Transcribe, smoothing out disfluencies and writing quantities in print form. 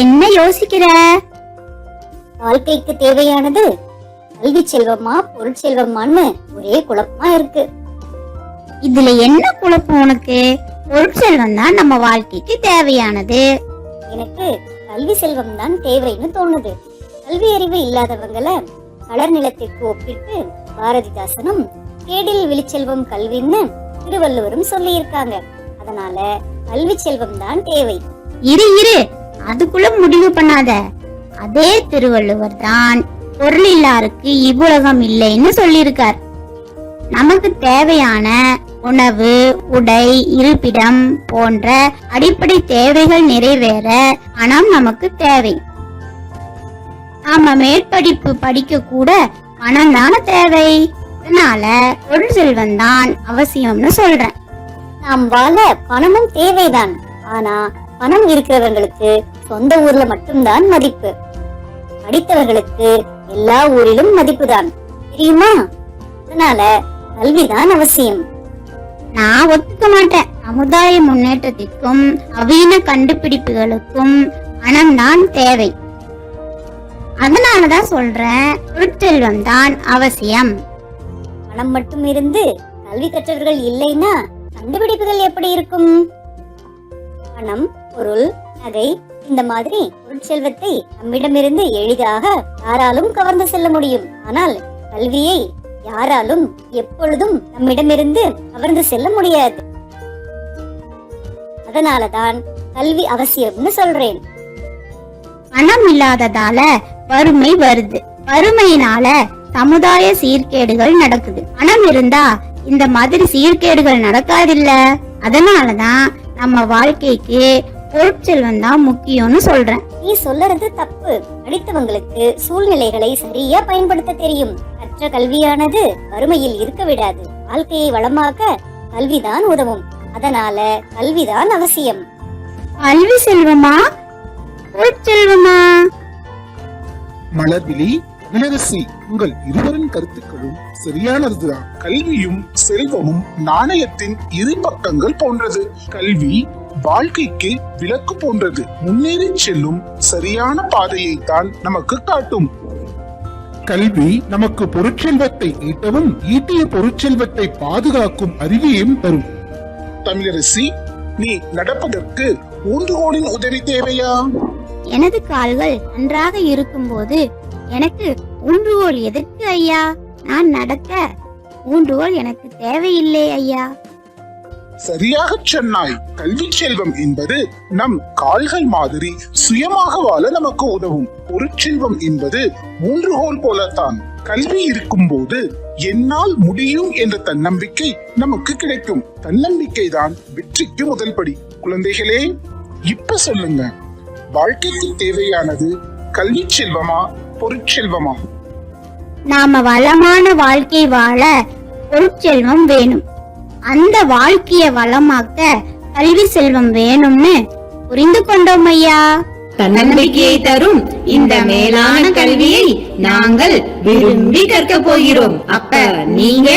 என்ன யோசிக்கிற? வாழ்க்கைக்கு தேவையானது கல்வி செல்வமா பொருட்செல்வமான்னு ஒரே குழப்பமா இருக்கு. இதுல என்ன குழப்பம் உனக்கு? பொருட்செல்வம் தான் நம்ம வாழ்க்கைக்கு தேவையானது. எனக்கு கல்வி செல்வம் தான் தேவைன்னு தோணுது. கல்வி அறிவு இல்லாதவங்களை கடல் நிலத்திற்கு ஒப்பிட்டு பாரதிதாசனும் கேடில் விழிச்செல்வம் கல்வின்னு திருவள்ளுவரும் சொல்லி இருக்காங்க. அதனால கல்வி செல்வம் தான் தேவை. இரு அதுக்குள்ள முடிவு பண்ணாத. அதே திருவள்ளுவர் தான் பொருள் இல்லாருக்கு இவ்வுலகம் இல்லைன்னு சொல்லியிருக்கார். நமக்கு தேவையான உணவு, உடை, இருப்பிடம் போன்ற அடிப்படை தேவைகள் நிறைவேற பணம் நமக்கு தேவை. நாம மேற்படிப்பு படிக்க கூட பணம் தானே தேவை. அதனால பொருள் செல்வம் தான் அவசியம்னு சொல்றேன். நாம் வாழ பணமும் தேவைதான். ஆனா பணம் இருக்கிறவங்களுக்கு சொந்த ஊர்ல மட்டும்தான் மதிப்பு. படித்தவர்களுக்கு எல்லா ஊரிலும் மதிப்புதான், தெரியுமா? அதனால கல்விதான் அவசியம். நான் ஒத்துக்க மாட்டேன். சமுதாய முன்னேற்றத்திற்கும் நவீன கண்டுபிடிப்புகளுக்கும் பணம் தான் தேவை. அதனாலதான் சொல்றேன், பொருட்செல்வம் தான் அவசியம். பணம் மட்டும் இருந்து கல்வி கற்றவர்கள் இல்லைன்னா கண்டுபிடிப்புகள் எப்படி இருக்கும்? பணம், பொருள், நகை இந்த மாதிரி பொருட்செல்வத்தை நம்மிடமிருந்து எளிதாக யாராலும் கவர்ந்து செல்ல முடியும். ஆனால் கல்வியை யாராலும் எப்பொழுதும் நம்மிடமிருந்து கவர்ந்து செல்ல முடியாது. அதனாலதான் கல்வி அவசியம்னு சொல்றேன். பணம் இல்லாததால வறுமை வருது. வறுமையினால சமுதாய சீர்கேடுகள் நடக்குது. பணம் இருந்தா இந்த மாதிரி சீர்கேடுகள் நடக்காதில்ல. அதனாலதான் நம்ம வாழ்க்கைக்கு பொருட்செல்வம் தான் முக்கியம்னு சொல்றேன். நீ சொல்றது தப்பு. படித்தவங்களுக்கு சூழ்நிலைகளை சரியா பயன்படுத்த தெரியும். கற்ற கல்வியானது வறுமையில் இருக்க விடாது. வாழ்க்கையை வளமாக்க கல்விதான் உதவும். அதனால கல்விதான் அவசியம். கல்வி செல்வமா பொருட்செல்வமா? மலர்விழி, இளரசி, உங்கள் இருவரின் கருத்துக்களும் சரியானதுதான். கல்வியும் செல்வமும் நாணயத்தின் இரு பக்கங்கள் போன்றது. கல்வி வாழ்க்கைக்கு விளக்கு போன்றது. முன்னேறி செல்லும் சரியான பாதையை தான் நமக்கு காட்டும். கல்வி நமக்கு பொருட்செல்வத்தை ஈட்டவும் ஈட்டிய பொருட்செல்வத்தை பாதுகாக்கும் அறிவையும் தரும். தமிழரசி, நீ நடப்பதற்கு ஊன்றுகோலின் உதவி தேவையா? எனது கால்கள் நன்றாக இருக்கும்போது எனக்கு ஊன்றுகோல் எதற்கு ஐயா? நான் நடக்க ஊன்றுகோல் எனக்கு தேவையில்லை ஐயா. சரியாக சொன்னாய். கல்வி செல்வம் என்பது நம் கால்கள் மாதிரி சுயமாக வாழ நமக்கு உதவும். பொருட்செல்வம் என்பது ஊன்றுகோல் போலத்தான். கல்வி இருக்கும் போது என்னால் முடியும் என்ற தன்னம்பிக்கை நமக்கு கிடைக்கும். தன்னம்பிக்கை தான் வெற்றிக்கு முதல் படி. குழந்தைகளே, இப்ப சொல்லுங்க, வாழ்க்கைக்கு தேவையானது கல்வி செல்வமா பொருட்செல்வமா? நாம வளமான வாழ்க்கை வாழ பொருட்செல்வம் வேணும். அந்த வாழ்க்கைய வளமாக்க கல்வி செல்வம் வேணும்னு புரிந்து கொண்டோம் ஐயா. தன்னம்பிக்கையை தரும் இந்த மேலான கல்வியை நாங்கள் விரும்பி கற்க போகிறோம். அப்ப நீங்க